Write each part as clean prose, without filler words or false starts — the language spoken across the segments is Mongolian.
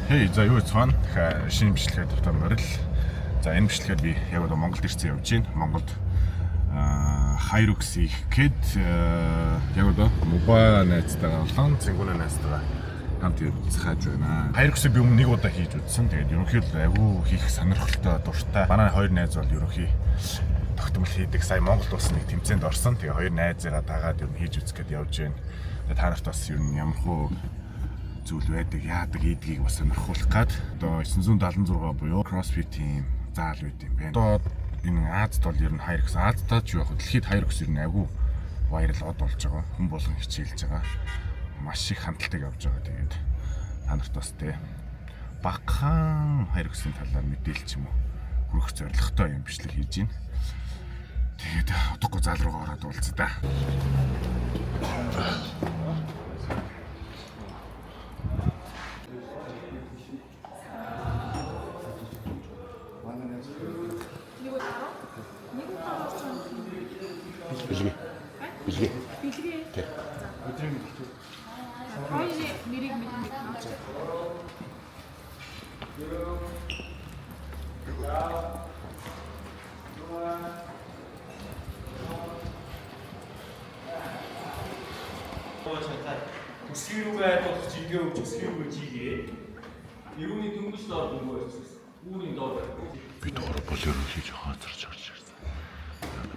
Хей, за юу цаана дахиад шинэ бичлэгээ тавтан морил. За энэ бичлэгээр би яг одоо Монголд ирсэн явж байна. Монголд Hilux их гэд яг одоо муба найзтайгаа болон цэнгүүнээ найзтайгаа хамт явж хааж байна. Hilux-ыг би өмнө нэг удаа хийж үзсэн. Тэгээд ерөнхийдөө айгүй хийх сонирхолтой дуртай. Манай хоёр найз бол ерөнхий тогтмол хийдэг. Сая Монголд бас нэг тэмцээнд орсон. Тэгээ хоёр найзыгаа дагаад ер нь хийж үзэх гээд явж байна. Тэгээд та нарт бас ер нь ямархуу зүйл байдаг, яадаг, ийдгийг бас сонирхуулах гээд одоо 976 буюу CrossFit team заал байт юм байна. Одоо энэ Азад бол ер нь Hilux Азад ч яг дэлхийд Hilux ер нь айгүй вайрал од болж байгаа. Хүн болгон хичээлж байгаа. Маш их хандлтыг авч байгаа. Тэгээд та нарт бас тэ багахан Hilux-ийн талаар мэдээлч юм уу хүргэх зорилготой юм бичлэг хийж байна. Тэгээд удахгүй заал руугаа ороод уулзъя да. Билгээ. Тэг. Өдрийн мэдээ. Хоёрын нэрийг мэднэ. Үсгийрүүгээ болох жигээ өгч үсгийрүүгээ жигээ. Юуны дөнгөж доор дөнгөө явчихсан. Үүний доор. Би доор болоор хийж хаацарч орж ирсэн.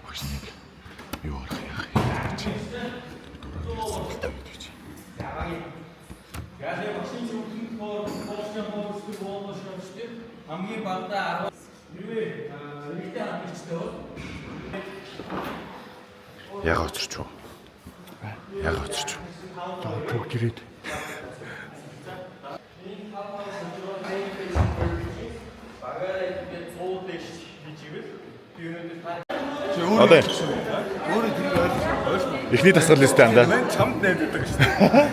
Багш нэг юу арах яах юм. Яагаад машин зүгтэн хоолштой хамгийн багтаа 10 нэгтэй хамтчтэй бол яга очирч уу? Яга очирч уу? Тоо гэрээд. Одоо өөрөө тэрийг ойлгосон. эхний тасгал листэй андаа. Мэн чамд найддаг шүү дээ.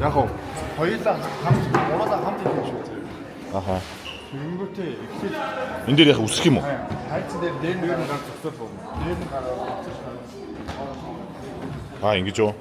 Яг уу хоёулаа гурлаа хамт хийж шүү дээ. Аха. Тэнгүүтээ эхлээд Энд дээр яг үсэх юм уу? хайцсан дээр нь гар зогсоод байна. Дээр нь гараад Ингэж үү?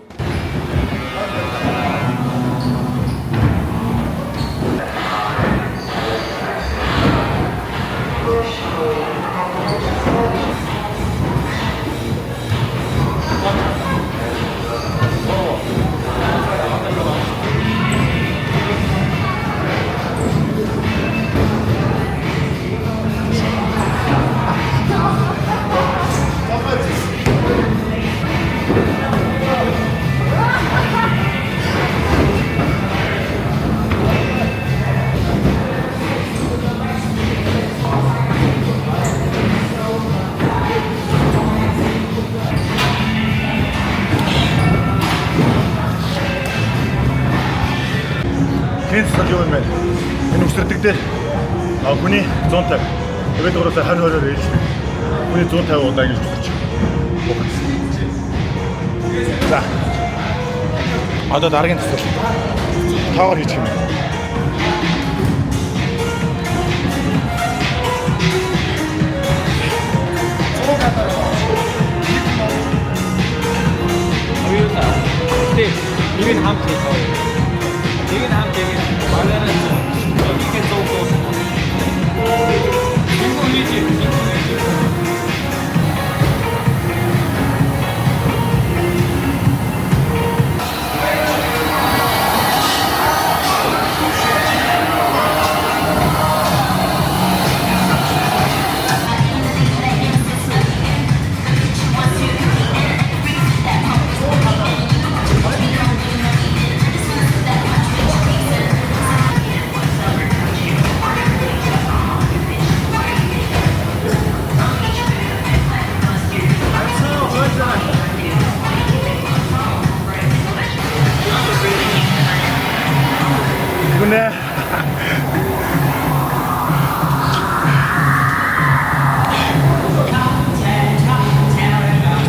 Тэнц юу юм бэ? Энэ үсэрдэг дээр хүний 150. Тэгээд өөрөөсөө 20-20-оор ээлжлээ. Хүний 150 удаа ингэж үсэрч. За. Одоо дараагийн тасгал. Тавар хийчих юм. Нэг нь хамт хийх. Нэг нь хамт хийх. Багаараа игээ зовлоо. Гүнэ.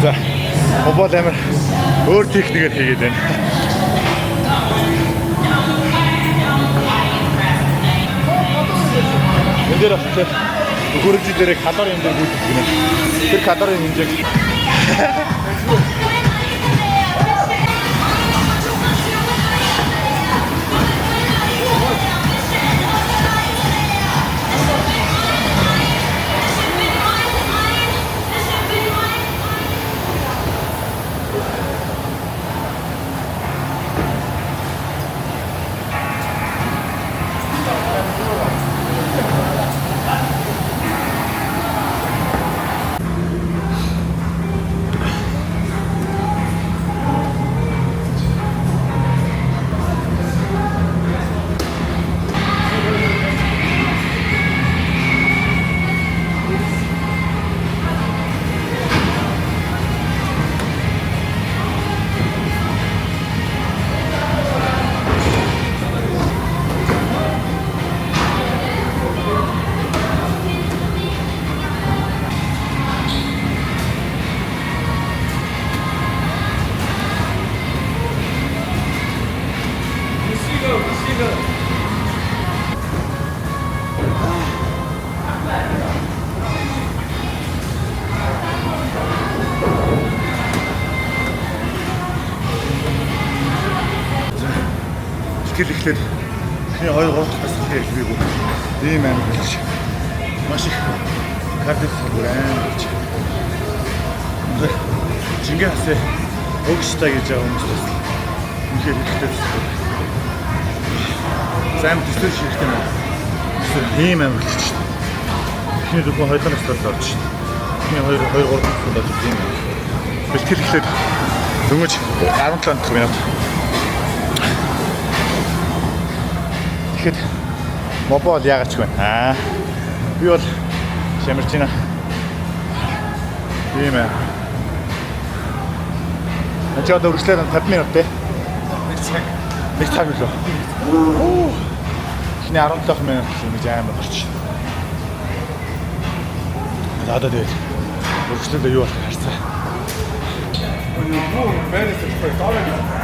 За. Хобол амир өөр техникээр хийгээд байна. Энд дээр бас хөрөж дээрээ калорийн хэмжээг үүсгэх гэнэ. Тэр калорийн хэмжээг Сэтгэл ихлээр эхний 2 3 дахь хэсгээр хэлбэгүй. Ийм амар болж. Маш их кардио програм гэж. Жингээ хасаа өгчтэй гэж байгаа хүмүүс бас. Үнэхээр хэрэгтэй зүйл. Сайн төсөл шигтэй юм. Ийм амар болж шүү дээ. Эхний дөрвөн хоёулаа настал орж шүү дээ. Эхний 2 3 дахь удаа тийм юм. Бэлтгэл ихлээр дөнгөж 17 минут. Тэгэхэд мобол яагаад ч вэ? Би бол шамарч байна. Тийм ээ. Ачаад өргөслөө 50 минут те. Нэг цаг билүү. Эхний 17 минут ингэж амар болчих. Надад тэгээд өргөслөө юу болох харцаа. Юу мэнэс ихтэй таараа.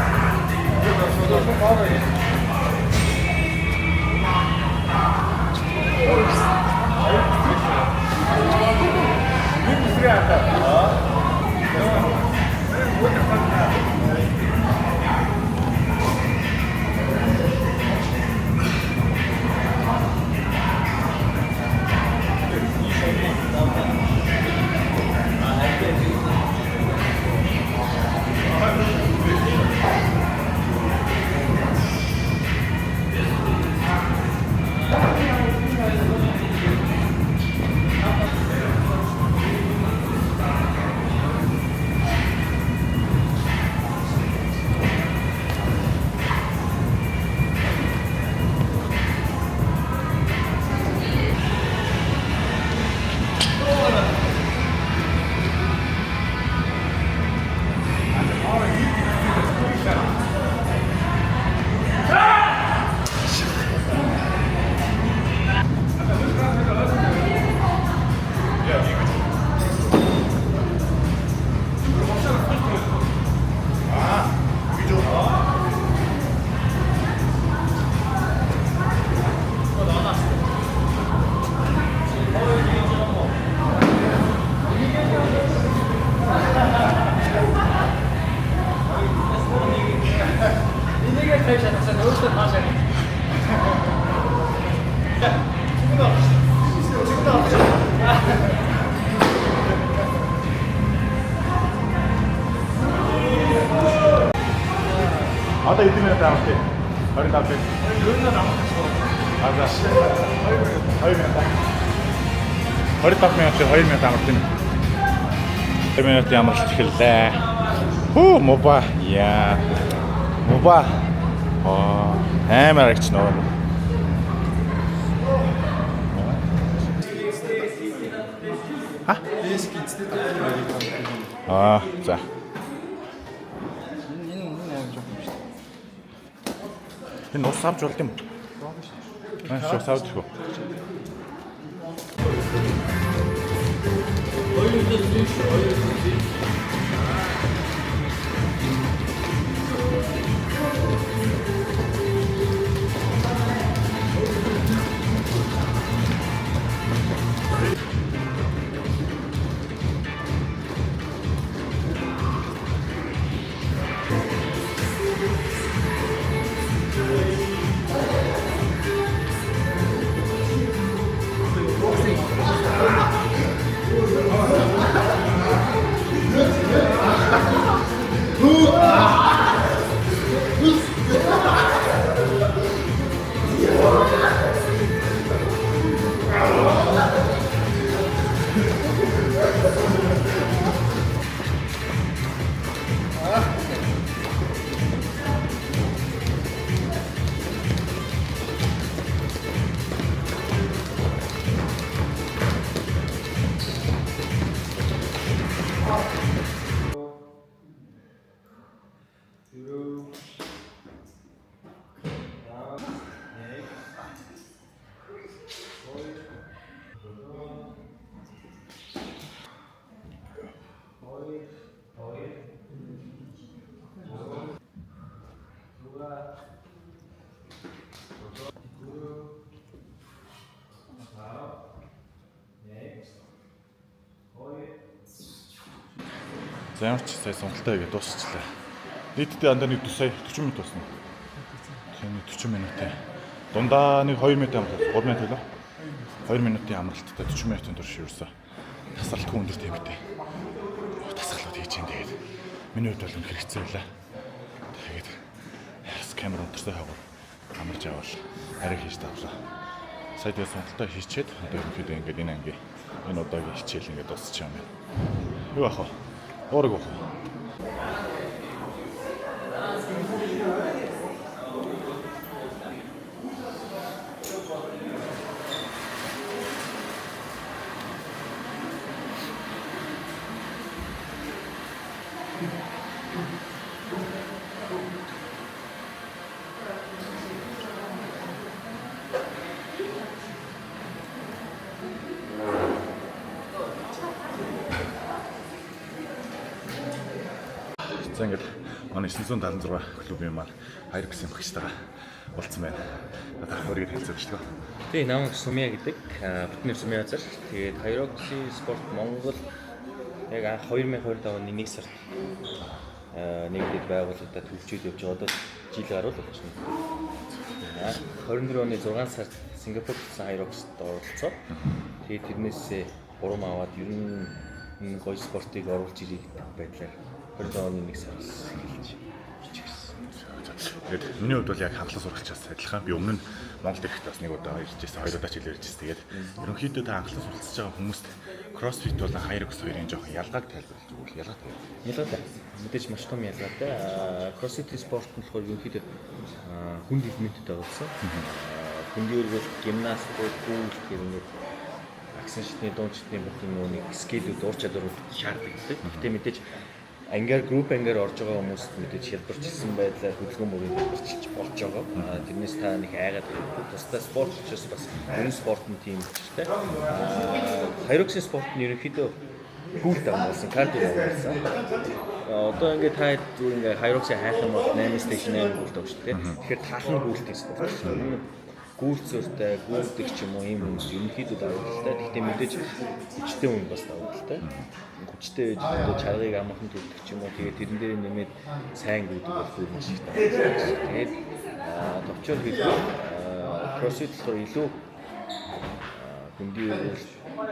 Одоо эдгээр минут авах тийм. 25 минут. Юу нэг авах гэсэн. Аа. 2 минут. 25 минут 2 минут амарч байна. 2 минут амарлж эхэллээ. Хөө моба. Яа. Моба. Амар агч нөө. Ха? За. Энэ ус авч болд юм. Аа, ус авч хөө. За ямар ч сая сонголтоо хийгээд дуусчихлаа. Нийтдээ андаа нэг 40 минут болсон. Тэгэхээр 40 минутын дундаа нэг 2 минут амралт 3 минут байлаа. 2 минутын амралттай 40 минутын турш ерөөсөө тасралтгүй өндөр темптэй. Тасгалууд хийж ин тэгээд миний хувьд бол үнэхээр хэцүү байлаа. Тэгээд камер өнтертэй хавар амарч авал арай хийж тавлаа. Сая тэгээд сонголтоо хийчихэд одоо ерөнхийдөө ингээд энэ анги энэ удаагийн хичээл ингээд дуусчих юм байна. Юу ах вэ? Орго. За ингээд манай 976 клубын маань Hyrox-ийн багштайгаа уулзсан байна. Одоо өөрийгөө хэлцэж шүү дээ. Тэгээ намайг Сумья гэдэг. Бүтнээр Сумья зар. Тэгээд Hyrox-ийн спорт Монгол яг анх 2022 оны 1 сард нэгдээд байгууллагад төвчүүд явж байгаа. Одоо жил гаруул болж байна. 24 оны 6 сард Сингапурт Hyrox-д оролцоод тэгээд тэрнээсээ гурам аваад ер нь энэ гоё спортыг оруулж ирэх байдлаар 20 оны 1 сараас эхэлж бичсэн. Тэгээд миний хувьд бол яг хандлан сургалчаас адилхан. Би өмнө нь Монгол ирэхэд бас нэг удаа иржсэн, хоёр удаа ч хэлээр иржсэн. Тэгээд ерөнхийдөө та хандлан суралцж байгаа хүмүүст CrossFit болон Hyrox хоёрын жоохон ялгааг тайлбарлаж өгвөл ялгаатай. Ялгаатай. Мэдээж маш том ялгаатай. CrossFit спорт нь болохоор ерөнхийдөө хүнд элементтэй болсон. Хүндээр бол гимнастик, гүйл гэх юм агсан шатны дунд шатны бүх юм нэг скилүүд уур чадварууд шаардлагатай. Гэхдээ мэдээж ангиар групп ангиар орж байгаа хүмүүст мэдээж хялбарчилсан байдлаар хөдөлгөөн мөрөнд хурцлж болж байгаа. Тэрнээс та нэг айгаад тусдаа спорт учраас бас энэ спортын тийм хэрэгтэй. Hyrox-ийн спорт нь ерөнхийдөө гүйл давсан, кардио давсан. Одоо ингээд та зүгээр ингээд Hyrox-ийн хайхан бол 8 station 8 гүйл давж шүү дээ. Тэгэхээр тахан гүйлтэй спорт. Гүйлцүүртэй, гүйлдэг ч юм уу ийм хүмүүс ерөнхийдөө давалтай. Гэхдээ мэдээж хүчтэй хүн бас давалтай. Хүчтэй байж чаргыг амархан төлдөг ч юм уу. Тэгээд тэрэн дээр нэмээд сайн гүйдэг бол гүйл шиг давалтай. Тэгээд товчоор хэлбэл CrossFit болохоор илүү хүндийн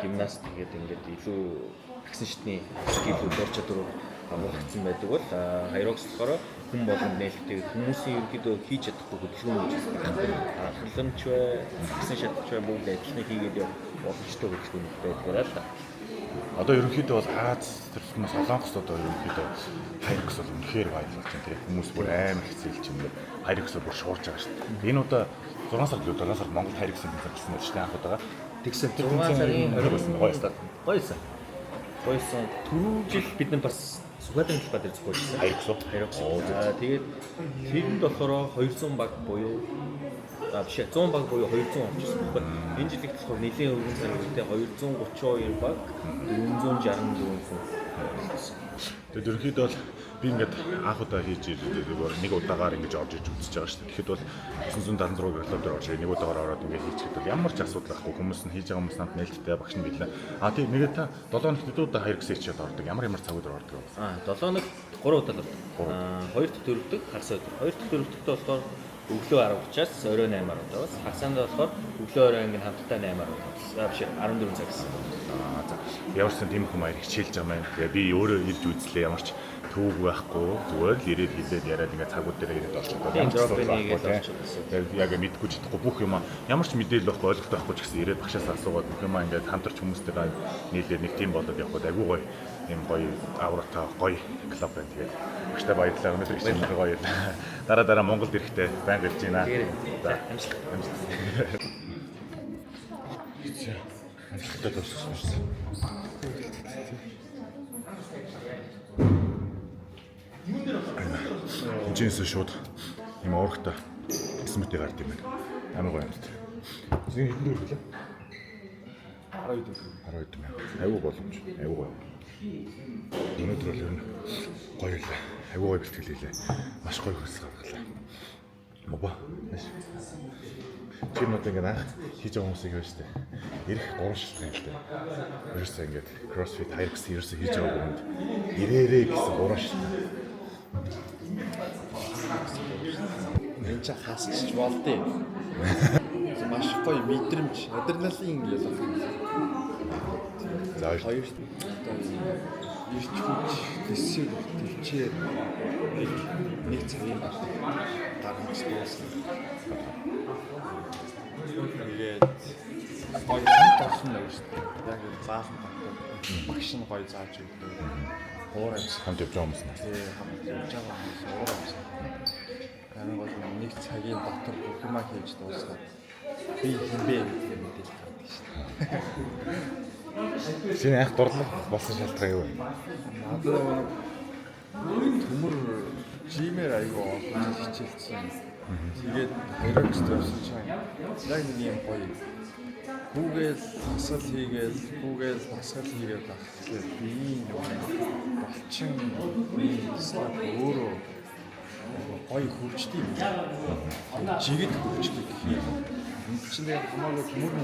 гимнастик гэдэг ингээд илүү агсан шатны скиллүүд уур чадвар хамгаалагдсан байдаг бол Hyrox болохоор хүн болгонд нээлттэй хүмүүсийн ерөнхийдөө хийж чадахгүй хөдөлгөөн гэж анхааламж бай, агсан шатч бай бүгд адилхан хийгээд боломжтой хөдөлгөөн байдаг л да. Одоо ерөнхийдөө бол Аз төрөлхнөөс Солонгост одоо ерөнхийдөө Hyrox бол үнэхээр баярлж байна тийм. Хүмүүс бүр амар хэцээлж юм байна. Hyrox-оор бүр шуурж байгаа шүү дээ. Энэ удаа 6 сард 7 сард Монгол Hyrox-ийн хэлсэн байна шүү дээ анх удаага. Тэгсэн 6 сарын 20-нд гоёстаа. Гоёсан. Түрүү жил бид нар бас Сугаадын талбай дээр зохиолсон. Hyrox. Тэгээд тэрэнд болохоор 200 баг буюу биш 100 баг буюу 200 орчихсон байна. Энэ жилийн болохоор нэлийн өргөн сарын үедээ 232 баг 464 хүн. Тэгээд ерөнхийдөө бол би ингээд анх удаа хийж ирээд нэг удаагаар ингэж орж иж үзэж байгаа шүү дээ. Тэгэхэд бол 976 клуб дээр орж ирээд нэг удаагаар ороод ингээд хийчихээд бол ямар ч асуудал байхгүй. Хүмүүс нь хийж байгаа хүмүүс намд нээлттэй багш нь билээ. Тийм нэгээ та 7 хоногт хэдэн удаа Hyrox хийчихэд ордог. Ямар цаг өдөр ордог вэ? 7 хоног 3 удаа ордог. 2 дахь дөрөвдөг хагас өдөр. 2 дахь дөрөвдөгтөө болохоор өглөө 10:30-аас орой 8-аар удаас. Хагасанд болохоор өглөө орой ингээд хамтдаа 8-аар удаас. Биш 14 цаг гэсэн. За ямар ч тийм хүмүүс маяг хичээлж байгаа юм. Тэгээ би өөрөө ирж үзлээ ямар ч түүг байхгүй зүгээр л ирээд хилээд яриад ингээд цагууд дээр ирээд олчихлоо. Ямар ч зүйл тэгээд яг мэдгүй чадахгүй бүх юм ямар ч мэдээлэл байхгүй ойлголт байхгүй ч гэсэн ирээд багшаас асуугаад бүх юм ингээд хамтарч хүмүүстэйгээ нийлээд нэг тим болоод явхад агүй гоё юм гоё авраатай гоё клуб байна. Тэгээд багштай баярлалаа. Өнөөдөр хичээл гоё. Дараа Монголд ирэхдээ байнга ирж байна. За амжилт. Амжилттай дуусгасан. Жинс шууд юм уурхтай смити гард юм байна. Амар гоё юм. Зин хэдэн дөрөв лээ? 12 мянга. Аюу боломж. Аюу гоё. Өнөөдөр бол ер нь гоё лээ. Аюу гоё бэлтгэлээ. Маш гоё хөлс гаргалаа. Моба. Чи нот ингэ анх хийж байгаа хүмүүсийг байна шүү дээ. ирэх 3 шилхэн л дээ. Ерөөсөө ингээд CrossFit Hyrox ерөөсөө хийж байгаа юмд ирээрээ гэсэн 3 шилхэн. Энд ч хасчих болдё. Маш гоё мэдрэмж, адреналин ялах юм. За Хоёр ирч хүч, тэсэр, төвчээр нэг цагийн гаргаж дуусна. Тэгээд гоё хамт олсон л шүү дээ. Яг заасан багш нь гоё зааж өгдөг. Уур амьсгал хамт явж байгаа хүмүүс нь. тий хамт явж байгаа хүмүүс уур амьсгал. Гарын гол нэг цагийн дотор бүх юм хийж дуусгаад би хинбэ гэдэг мэдээлэл гардаг шүү дээ. Шинэ анх дурлах болсон шалтгаан юу вэ? Надад төмөр жимээр аягүй олон хичээлсэн. Тэгээд Hyrox тавьсан чинь яг нэг юм гоё. Google асал хийгээл байх. Тэгээд би болчин стат өөрөө гоё хөвчтэй юм. Жигэд хөвчтэй гэх юм. Энд чинь яг хамаагүй төмөр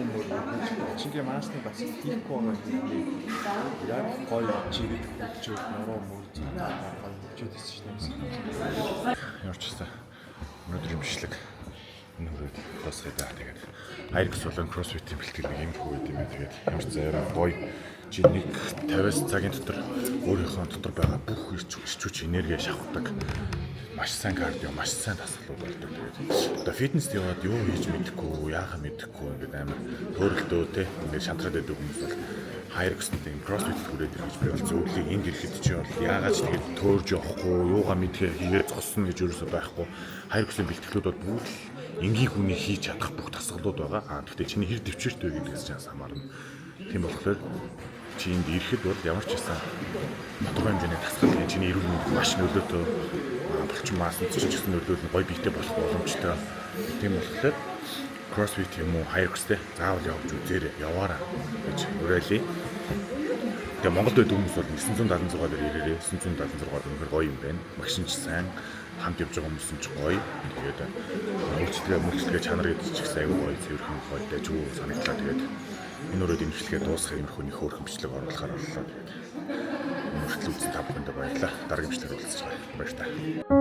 чингээ маасны бас хийхгүй байгаа юм. Яг гоё жигэд хөвчөд нуруу мөрж гоё хөвчөд гэсэн шүү дээ. Ямар ч гэсэн өнөөдрийн бичлэг өнөөдөр дуусгая да. Тэгээд Hyrox болон CrossFit-ийн бэлтгэл нэг юм хөө юм байна. Тэгээд ямар ч заяа гоё чи нэг 50-аас цагийн дотор өөрийнхөө дотор байгаа бүх ирч энерги шавхдаг. Маш сайн кардио, маш сайн дасгалууд болдог. Тэгээд одоо фитнест яваад юу хийж мэдэхгүй, яахаа мэдэхгүй ингээд амар хөөрөлтөө те ингээд шантраад байдаг хүмүүс бол Hyrox-тэй CrossFit хүрээд ирж би бол зөвлөгийг энд ирэхэд чи бол яагаад ч тэгээд төөрж явахгүй, юугаа мэдээ хийгээд зогсно гэж ерөөсөө байхгүй. Hyrox-ийн бэлтгэлүүд бол бүгд энгийн хүний хийж чадах бүх дасгалууд байгаа. Гэхдээ чиний хэр дэвчээртэй вэ гэдгээс ч хамаарна. Тийм болохоор чи энд ирэхэд бол ямар ч байсан тодорхой хэмжээний дасгал хийж чиний эрүүл мэнд маш нөлөөтэй болчин маасан ч гэсэн нөлөөлөл гоё биетэй болох боломжтой. Тийм болохоор CrossFit юм уу Hyrox-тэй заавал явж үзээрэй, яваарай гэж уриалъя. Тэгээ Монголд байдаг хүмүүс бол 976 дээр ирээрээ. 976 үнэхээр гоё юм байна. Машин ч сайн, хамт явж байгаа хүмүүс ч гоё. Тэгээд үйлчлэгээ чанар гэдэг ч гэсэн аюу гоё, цэвэрхэн гоё дэж юу санагдлаа. Тэгээд энэ өрөөд имжлэгээ дуусгах юм хүний хөөрхөн бичлэг оруулахаар боллоо. Тэгээд мөртлөө үзэн та бүхэндээ баярлалаа. Дараагийн бичлэгээр уулзцгаая. Баярлалаа.